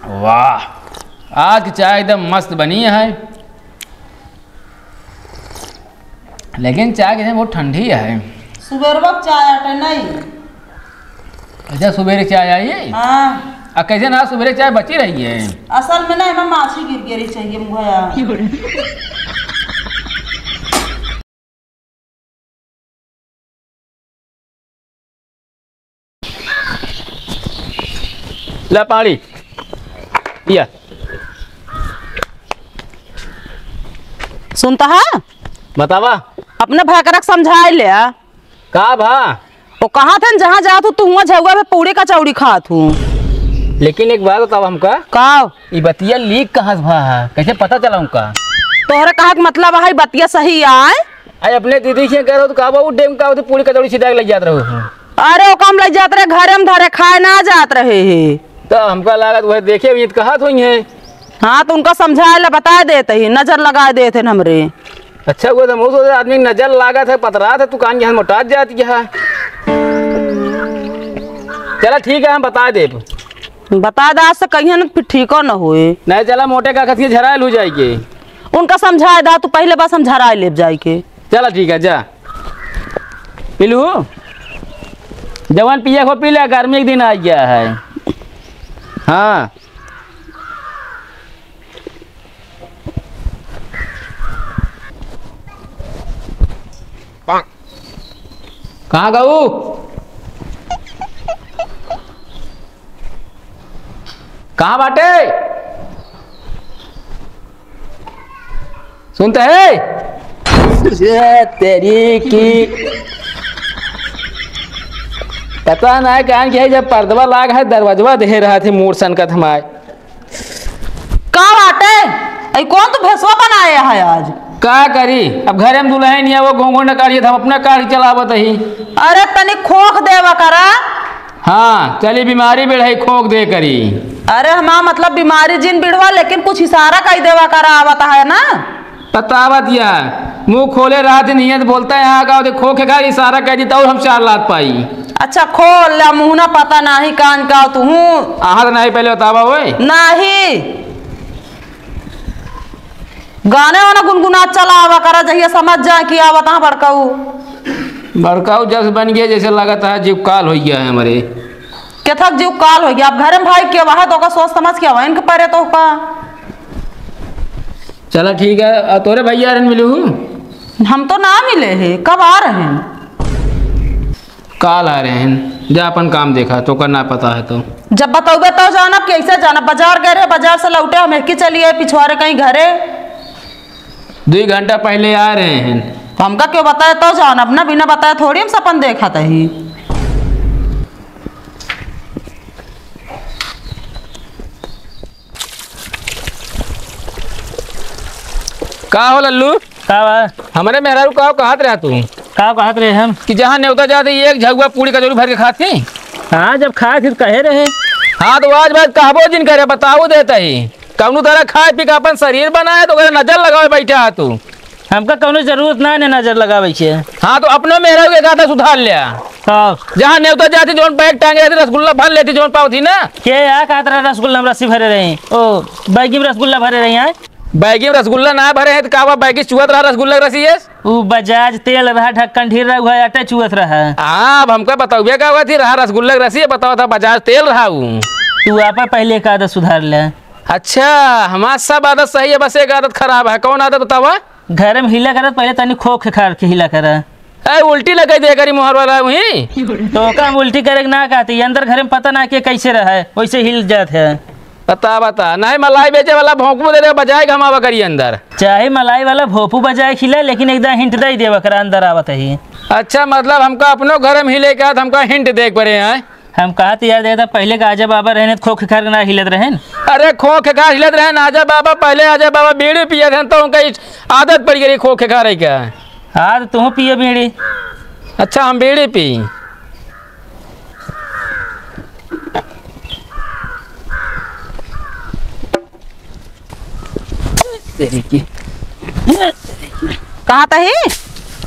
वाह, आज की चाय एकदम मस्त बनी है, लेकिन चाय कैसे बहुत ठंडी है। सुबह वक्त चाय आटे नहीं। अच्छा सुबेरे चाय आई है? हाँ। कैसे ना सुबेरे चाय बची रही है? असल में ना हमें माछी गिर गिरी चाहिए मुझे। ला पानी पिया। सुनता है? बतावा। अपने भाई का समझा ले। का भा? वो कहा थे जहाँ जा तू वहाँ झुआ में पूरी कचौड़ी खा तू। लेकिन एक बात बताओ हमका, का ये बतिया लीक कहाँ से भा है? कैसे पता चला उनका? तोहरे कहा मतलब है बतिया सही आए? अरे अपने दीदी से कह रहे हो तो कहा डेम का पूरी कचौड़ी सीधा लग जाते रहो। अरे वो कम लग जाते रहे, घरे में धरे खाए ना जात रहे है। तो हमका लगा वह देखे हुई कहा तो है। हाँ तो उनका समझाए ला बता देते ही, नजर लगा देते हमरे। अच्छा वो तो मुझे आदमी नजर लगा था, पतरा था, दुकान यहाँ मोटा जाती है। चला ठीक है हम बता दे। बता दा से कहीं न फिर ठीक न हुए। नहीं चला मोटे का खतिया झरायल हो जाएगी। उनका समझाए दा तू पहले बस हम झराए ले जाए के। चला ठीक है जा पिलू। जवान पिया को पी लिया, गर्मी एक दिन आ गया है। हाँ कहाँ गऊ? कहाँ बाटे? सुनते है? तेरी की पता नहीं कहाँ क्या है, जब पर्दवा लाग है दरवाजा दे रहा थे मूड सन का थमाए। कहाँ बाटे? अरे कौन तू भैंसवा बनाया है आज? क्या करी अब घरे में दुल्हन नहीं है, वो घोंघो न काढ़िए हम अपना काढ़ी चलावत ही। अरे तनी खोख देवा करा। हाँ चली बीमारी बढ़ाई खोक दे करी। अरे हमारा मतलब बीमारी जिन बिड़वा, लेकिन कुछ इशारा कही देवा करा आवता है ना। बतावत या मुंह खोले रहा थे नहीं बोलता है यहाँ का खोखे का इशारा कह देता और हम 4 लात पाई। अच्छा खोल ला मुँह ना पता नहीं कान का तू आहा नहीं पहले बतावा वो नहीं। गाने वाना गुनगुना चला आवा करा जहिया समझ जाए कि आवत है बड़काऊ। बड़काऊ जस बन गया जैसे लगता है जीव काल हो गया है हमारे। क्या थक जीव काल हो गया? अब घर में भाई क्या वहा तो का सोच समझ के आवा इनके परे तो का। चला ठीक है तोरे भैया मिलू? हम तो ना मिले हैं। कब आ रहे हैं? काल आ रहे हैं। जा अपन काम देखा तो करना पता है तो जब बताओगे तो जाना कैसे जाना? बाजार गए रहे, बाजार से लौटे हम की चलिए पिछवाड़े कहीं घरे 2 घंटा पहले आ रहे हैं। तो हमका क्यों बताया तो जाना? अपना बिना बताया थोड़ी हम सपन देखा था ही। का हो लल्लू? का हमारे मेहरारू कहा रहा तू? का कहत रहे हम कि जहाँ न्योता जाते एक झगुआ पूरी कचौड़ी भर के खाती। हाँ जब खाए फिर कहे रहे। हाँ तो आज बात कहबो जिन करे बताओ देता ही कौनो तरह खाए पी के अपन शरीर बनाए तो नजर लगावे बैठा तू। हमका कौनो जरूरत ना ने नजर लगावे छे। हाँ तो अपने मेहरारू के गाता सुधार लिया। जहाँ न्योता जाती जोन बैग टांगे रहती रसगुल्ला भर लेती जोन पाव थी ना। के या कहत रहा रसगुल्ला में रस्सी भरे रही? ओ बैगी में रसगुल्ला भरे रही है। बैगी में रसगुल्ला ना भरे हैं तो का बैगी चुहत रहा रसगुल्ला रसी है। वो बजाज तेल रहा, ढक्कन ढीर रहा, आटा चुहत रहा। हाँ अब हमका बताओ क्या हुआ थी रहा रसगुल्ला रसी बताओ था बजाज तेल रहा हूँ। तू आपा पहले एक आदत सुधार ले। अच्छा हमारा सब आदत सही है, बस एक आदत खराब है। कौन आदत बतावा? घर में हिला कर पहले तनी खोख खार के हिला कर। उल्टी लगा दे करी मोहर वाला वही तो का उल्टी करे ना कहती अंदर घर में पता ना कि कैसे रहा है वैसे हिल जाते है। बता नहीं मलाई बेचे वाला भोंकू दे दे बजाए घमावा करी अंदर। चाहे मलाई वाला भोपू बजाए खिला लेकिन एकदम हिंट दे देवा कर अंदर आवत ही। अच्छा मतलब हमका अपनो घर में हिले का हमका हिंट देख पड़े हैं। हम कहा यार देता पहले का आजा बाबा रहने खोख खार ना हिलत रहे। अरे खोख खार हिलत रहे आजा बाबा पहले आजा बाबा बीड़ी पिए थे तो उनका आदत पड़ गई खोख खारे का। हाँ तो तुम पिए बीड़ी? अच्छा हम बीड़ी पी। कहाँ था ही?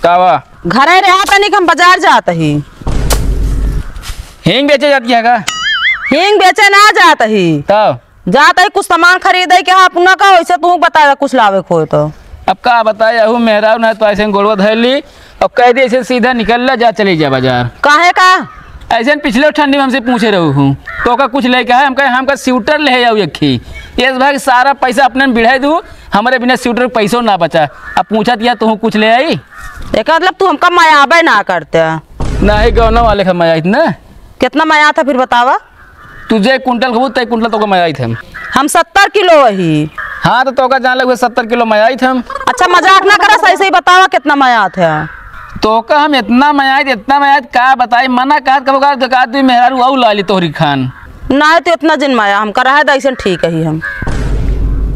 कावा घरे रहा था नहीं हम बाजार जाता ही। हींग बेचे जाती है का? हींग बेचे ना जाता ही। तब जाता है कुछ सामान खरीदे के अपना का वैसे तू बताया कुछ लावे को तो। अब का बताया हूँ मेहरा ना तो ऐसे गोड़वा धर ली और कह दी ऐसे सीधा निकल ला जा चली जा बाजार। काहे का ऐसे पिछले ठंडी में हमसे पूछे रहू हूँ तो का कुछ लेके है हमका स्वेटर ले जाऊ यखी इस भाई सारा पैसा अपने बिढ़ा दूँ हमारे बिना स्वेटर पैसों ना बचा। अब पूछा दिया तू कुछ ले आई एक मतलब तू हमका मायाबे ना करते ना ही गौना वाले का मजा इतना कितना माया था फिर बतावा। तुझे एक कुंटल खबू तो एक कुंटल तो मजा आई थे हम 70 किलो वही। हाँ तो का जान लगे 70 किलो मजा आई थे हम। अच्छा मजाक ना करा सही सही बतावा कितना माया था तो का हम इतना मयात का बताई मना कहत कहा तू मेहरारू आऊ लाली तोहरी खान ना तो इतना जिन माया हम करा है ऐसा ठीक है हम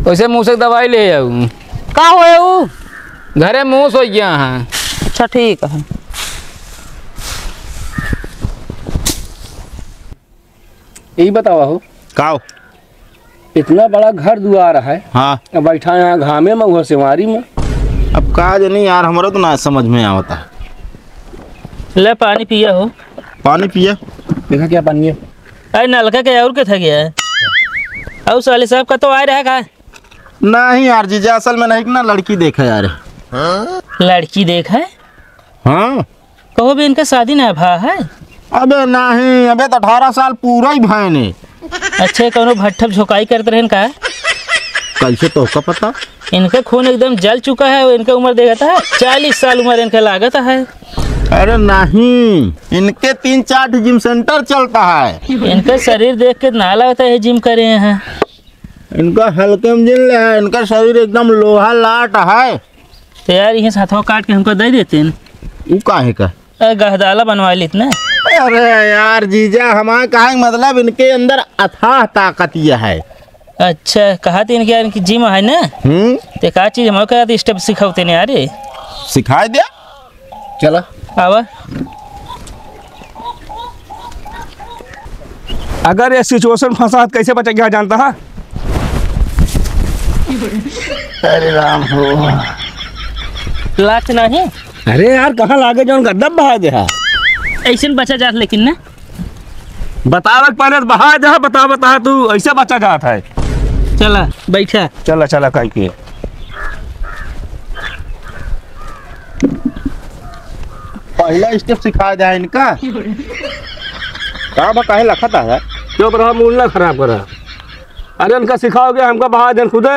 वैसे मुँह से दवाई ले जाऊ का हो घरे मुँह सो गया। हाँ अच्छा ठीक है। यही बतावा हो काओ इतना बड़ा घर दुआर है हाँ अब बैठा यहाँ घामे में वो सिवारी में। अब का नहीं यार हमारा तो ना समझ में आवता है। ले पानी पिया हो। पानी पिया देखा क्या पानी है अरे नलका के और के था गया है और साले साहब का तो आ रहा है नहीं यार जीजा असल में नहीं ना लड़की देखा यार। लड़की देखा है हाँ कहो भी इनका शादी ना भा है। अबे नहीं अबे तो 18 साल पूरा ही भाई ने। अच्छे कोनो भट्ठप झोंकाई करते रहन का कैसे तो का पता इनका खून एकदम जल चुका है और इनका उम्र देखा था 40 साल उम्र इनका लागत है। अरे नहीं इनके 3-4 जिम सेंटर चलता है। इनका शरीर देख के ना लगता है जिम करे हैं। इनका हल्के में जिल है इनका शरीर एकदम लोहा लाट है। तो यार ये साथों काट के हमको दे देते हैं वो काहे का गहदाला बनवा ली इतना। अरे यार जीजा हमारा कहा मतलब इनके अंदर अथाह ताकत यह है। अच्छा कहा थी इनके इनकी जिम है ना तो का चीज हम कहा स्टेप सिखाते नहीं अरे सिखाई दिया चला आवा। अगर ये सिचुएशन फंसा कैसे बचा क्या जानता है। अरे राम हो लाख नहीं अरे यार कहाँ लागे जो गद्दा बहा दे ऐसे बचा जात लेकिन ना बतावे पहले बहा दे बता तू ऐसे बचा जाता है। चला बैठा चला चला कहीं के पहला स्टेप सिखा दिया इनका का काहे लखता है क्यों रहा मूल ना खराब करा। अरे उनका सिखाओगे हमका बहा दे खुद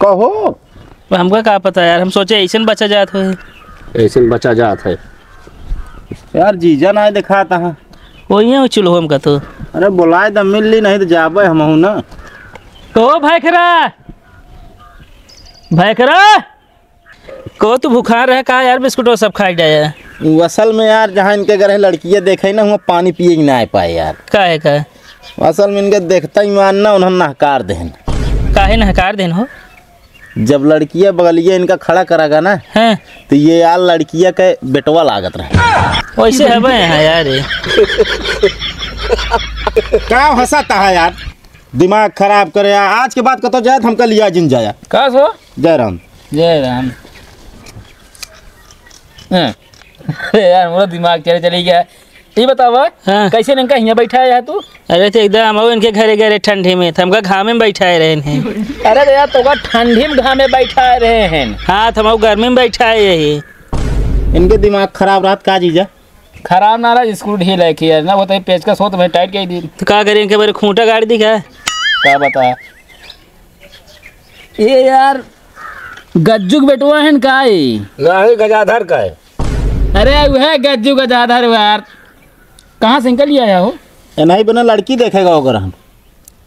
कहो हमको क्या पता यार हम सोचे ऐसे बचा जात हो ऐसे बचा जाता है। यार जीजा ना दिखाता है वही है चूल्हो हमका तो। अरे बुलाए तो मिल ली नहीं तो जाबे हम हूँ ना। तो भैखरा को तू भूखा रहा का यार बिस्कुट सब खा जाए। वो असल में यार जहाँ इनके घर लड़कियाँ देखे ना वहाँ पानी पिए ही ना आ पाए यार। काहे का असल में इनके देखता ही मानना उन्होंने नहकार देन। काहे नहकार देन हो जब लड़कियाँ बगलिया इनका खड़ा करागा ना हैं तो ये यार लड़कियाँ के बेटवा लागत रहे वैसे है भाई यहाँ यार क्या हंसाता है यार दिमाग खराब करे यार। आज के बाद कतो जाए हमका लिया जिन जाया का सो जय राम जय राम। यार मेरा दिमाग चले गया। ये बतावा हाँ। कैसे इनका यहाँ बैठा है तू। अरे तो एकदम हम इनके घरे गए ठंडी में तो हमका घाम में बैठाए रहे हैं। अरे तो यार तो ठंडी में घाम में बैठा रहे हैं। हाँ तो हम गर्मी में बैठाए यही। इनके दिमाग खराब रात का जीजा खराब ना रहा स्क्रू ढील है कि यार ना वो तो पेचकस हो तो मैं टाइट कर दी। तो क्या करें इनके बारे खूंटा गाड़ी दिखा क्या बता ये यार गज्जू बेटुआ है का नहीं गजाधर का है। अरे वह गज्जू गजाधर यार कहाँ से निकल आया हो। नहीं बना लड़की देखेगा अगर हम।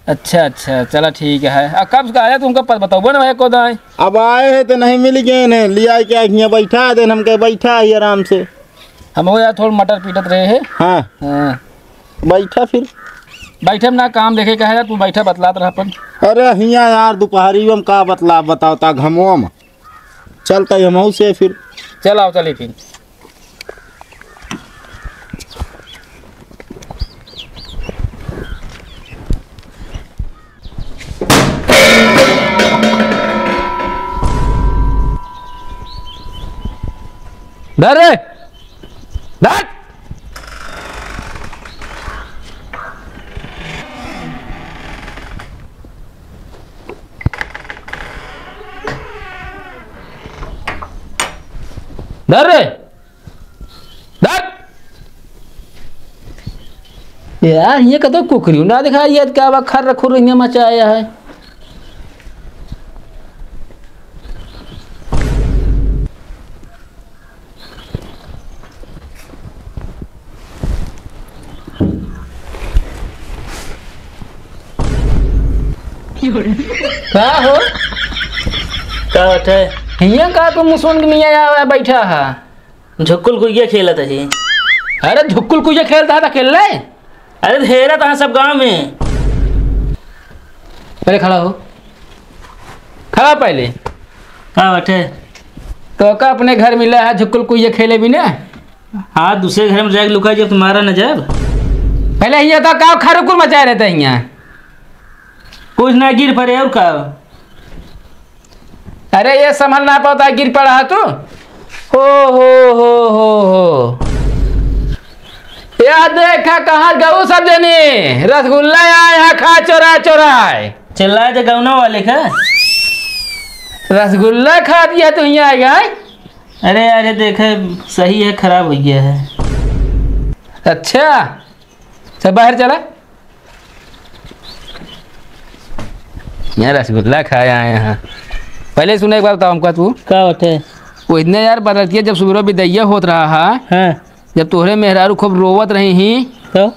अच्छा अच्छा चला ठीक है। अब कब से आया तुमको बताओ ना भाई कौन आए। अब आए हैं तो नहीं मिल गए ने लिया क्या यहाँ बैठा देन हम कहे बैठा ही आराम से। हम वो यार थोड़ा मटर पीटत रहे हैं। हाँ हाँ बैठा फिर बैठे ना काम देखे का है यार तू बैठा बतलात रहा अपन। अरे हिया यार दोपहरी में का बतला बताओता घमो में चलता हम से फिर चल आओ चले फिर। धर रे धर। धर रे धर। यार ये कतो कुकरी ना दिखा ये क्या बखर रखो रही मचाया है। क्या हो का होता है? हिया का तुम मुसोन के नहीं आया हुआ बैठा है। झुक्कुल कुइया खेलत है। अरे झुक्कुल कुछ खेलता था खेल रहे। अरे धेरा था सब गांव में। पहले खड़ा हो, खड़ा पहले। का होता है? तो का अपने घर मिला है झुक्कुल कुछ खेले भी ना। हाँ दूसरे घर में जाके लुका जब तुम्हारा न जब। पहले हिया था का खरुकुल मचाए रहते हिया। कुछ ना गिर पड़े और का। अरे ये संभल ना पाता गिर पड़ा है तू। हो यार देखा कहाँ गऊ सब जनी रसगुल्ला आया खा चोरा चोराए। चिल्ला जो गौना वाले का। रसगुल्ला खा दिया तो यहाँ आएगा। अरे अरे देखे सही है खराब हो गया है। अच्छा चल बाहर चला। यहाँ रसगुल्ला खाया है यहाँ। पहले सुने एक बार बताओ हमको तू। का होता है? वो इतने यार बदलती है जब सुबह विदैया होत रहा है। हाँ जब तोहरे मेहरारू खूब रोवत रही ही तो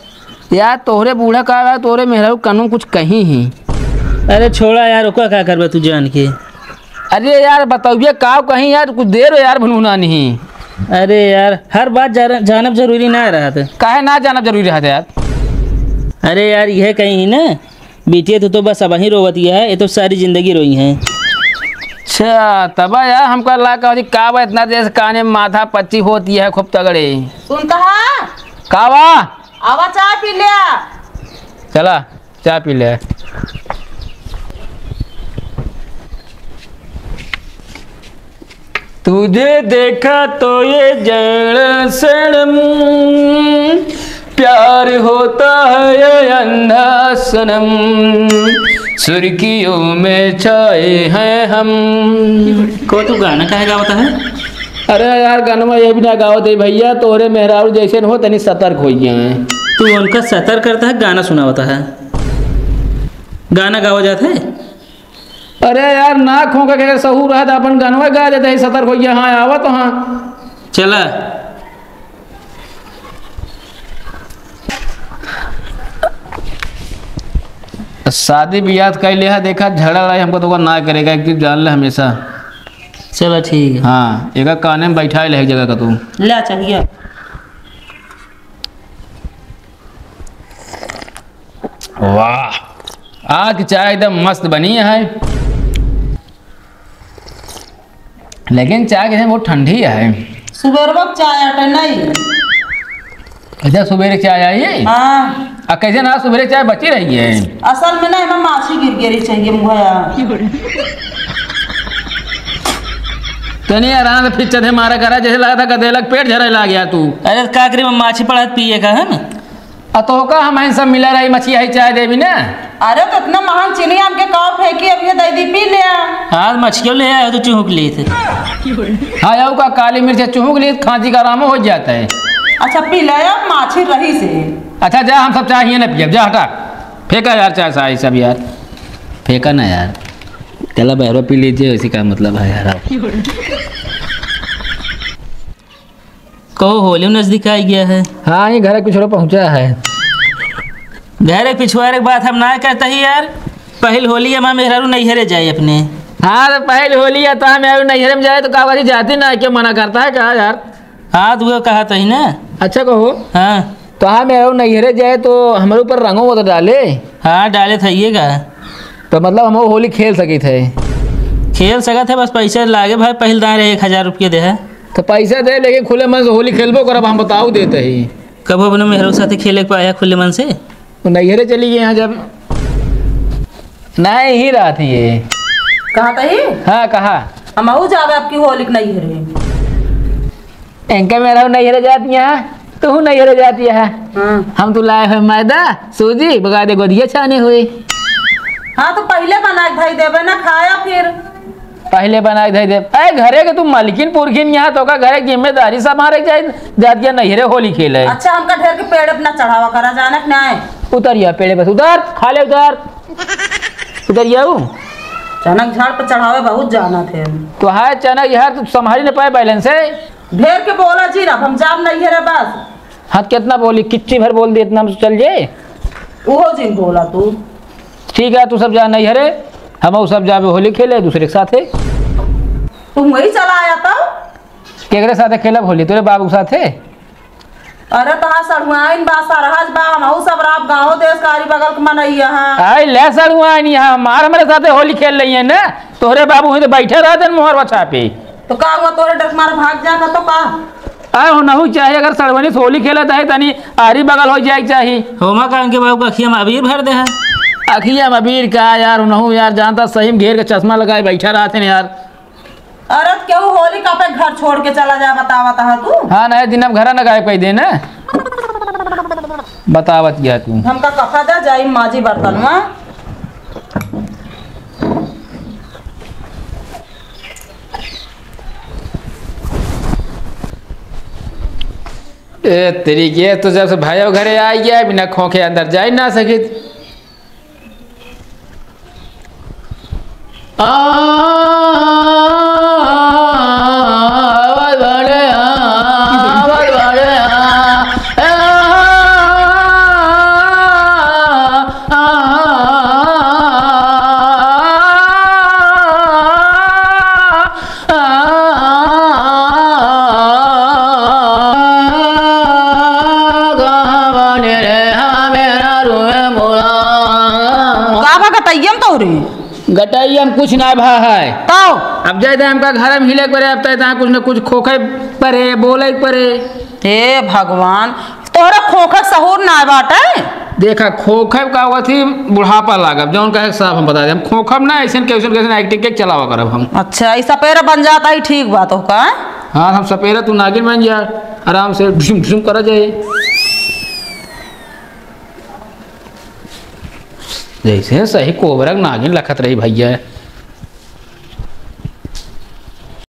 यार तोहरे बूढ़ा का रहा तोहरे मेहरारू कानून कुछ कहीं ही। अरे छोड़ा यार ओका क्या करबा तू जान के। अरे यार बताइए का कहीं यार कुछ देर हो यार भनूना नहीं। अरे यार हर बात जानब जरूरी ना रहा था। काहे ना जाना जरूरी रहता यार। अरे यार यह कहीं ना बेटिया तो बस अब ही रोवती है। ये तो सारी जिंदगी रोई है। अच्छा तबा यार हमको ला का इतना देर काने में माथा पच्ची होती है खूब तगड़े। सुनता है कावा आवा चाय पी लिया। चला चाय पी ले। तुझे देखा तो ये जड़ सनम प्यार होता है ये अंधा सनम सुर्खियों में छाए हैं हम। को तू गाना काहे गावता है? अरे यार गाना ये भी ना गाओ दे भैया तोहरे मेहरारू जैसे हो तनी सतर्क हो गए। तू उनका सतर करता है गाना सुनावता है। गाना गावा जाता है? अरे यार नाक हो के सहू रहा था अपन गानवा गा देते है सतर्क हो गया। हाँ आवा तो हाँ चला शादी ब्याह कैले है देखा झगड़ा लड़ाई हमको तो ना करेगा एक चीज जान ले हमेशा। चलो ठीक है। हाँ एक काने में बैठा है एक जगह का तू। ला चाहिए वाह आज की चाय एकदम मस्त बनी है लेकिन चाय कैसे बहुत ठंडी है। सुबह वक्त चाय आटे नहीं। अच्छा सुबह चाय आई है। हाँ कैसे ना सुबह चाय बची रही है। असल में ना हमें माछी गिर गिरी चाहिए मुहैया। तो नहीं आराम से फिर चढ़े मारा करा जैसे लगा था गधेलक पेट झरे ला गया तू। अरे काकरी में माछी पड़ात पिए का है ना। अतोका हमारे सब मिला रही मछली है चाय देवी ना। अरे तो इतना महंग चीनी हमके काव फेंकी अब ये दही पी लिया। हाँ मछलियों ले आए तो चूहक लिए थे। हाँ याऊ का काली मिर्च चूहक लिए खांसी का आराम हो जाता है। अच्छा पी ले अब माछी रही से। अच्छा जा हम सब चाय ना पिए जा हटा फेंका यार चाय साई सब यार फेंका ना यार। चला बहरो पी लीजिए इसी का मतलब है यार। कहो होली नजदीक आ गया है। हाँ ये घर पिछड़ो पहुँचा है। घर पिछुआरे की बात हम ना करता ही यार। पहल होली है माँ मेहरारू नैहरे जाए अपने। हाँ तो पहले होली है तो मैं नैहरे में जाए तो कहा जाती ना क्यों मना करता है कहा यार। हाँ तो कहा तो ही ना। अच्छा कहो हाँ तो हाँ मैं नैहरे जाए तो हमारे ऊपर रंगों वो तो डाले। हाँ डाले थाइएगा तो मतलब हम होली खेल सके थे। खेल सका थे बस पैसे लागे भाई पहल दाए रहे 1000 रुपये दे है। तो पैसा दे लेकिन खुले मन से होली खेलबो करब हम बताऊ देते ही। कब अपने मेहरों के साथ खेले पाया खुले मन से। तो नैहरे चली गई यहाँ जब नहीं ही रहा थी ये। कहाँ तही हाँ कहा हम जावे आपकी होली के नहीं रहे। इनका मेरा नैहरे जाती है तू नैहरे जाती है। हम तो लाए हुए मैदा सूजी बगा दे गोदिया छाने हुए। हाँ तो पहले बना के भाई देवे ना खाया फिर। पहले बनाए दे दे अरे घरे के तुम मालिकिन पुरखिन यहाँ तो का घरे की जिम्मेदारी सब हमारे जाए जातिया नहिरे होली खेले। अच्छा हमका ढेर के पेड़ अपना चढ़ावा करा जाना कि नहीं? उतरिया पेड़े बस उधर खा ले उधर उतरिया चनक झाड़ पर चढ़ावे बहुत जाना थे। तो है चनक यार तू संभाली न पाए बैलेंस है। ढेर के बोला जी रब हम जाम नहीं है बस। हाँ कितना बोली किच्ची भर बोल दी इतना में चल जाए। वो जिन बोला तू ठीक है तू सब जा नहीं हरे हम सब जावे होली खेले दूसरे के साथ है। तुम वही चला आया था केकरे साथे खेलब होली तेरे बाबू के साथे। अरे तहा सड़ुआइन बा सरहज बा हमहू सब रात गांव देश कारी बगल के मनई यहाँ आई ले सड़ुआइन यहाँ मार हमारे साथे होली खेल रही है ना तोहरे बाबू ही तो बैठे रहते मोहर बचा पे। तो का हुआ तोरे डर मार भाग जा का तो का आए हो नहीं चाहिए अगर सड़वनी से होली खेले है तनी आरी बगल हो जाए चाहिए। होमा का उनके बाबू का अखिया में अबीर भर दे है। अखिया में अबीर का यार नहू यार जानता सही में घेर के चश्मा लगाए बैठा रहते ना यार। अरे क्यों होली का पे घर छोड़ के चला जा बतावा तहा तू। हाँ नहीं दिन अब घर न गाय कह दे ना बतावत गया तू हमका कफा दे जाई माजी बर्तन में। ए तेरी के तो जब से भाई घरे आई गया बिना खोखे अंदर जा ही ना सके। गटाई हम कुछ ना भा है तो अब जाए हमका घर में हिले करे अब तक कुछ न कुछ खोखे परे बोले परे। हे भगवान तोहरा खोखा सहूर ना बाटे। देखा खोखब का हुआ थी बुढ़ापा लागब जौन कहे साहब हम बता दे हम खोखब ना ऐसे कैसे एक्टिंग के चलावा करब हम। अच्छा ऐसा पैर बन जाता ही ठीक बात हो का। हाँ हम सपेरा तू नागिन बन जा आराम से ढुसुम ढुसुम करा जाए जैसे सही कोबरक नागिन लखत रही भैया।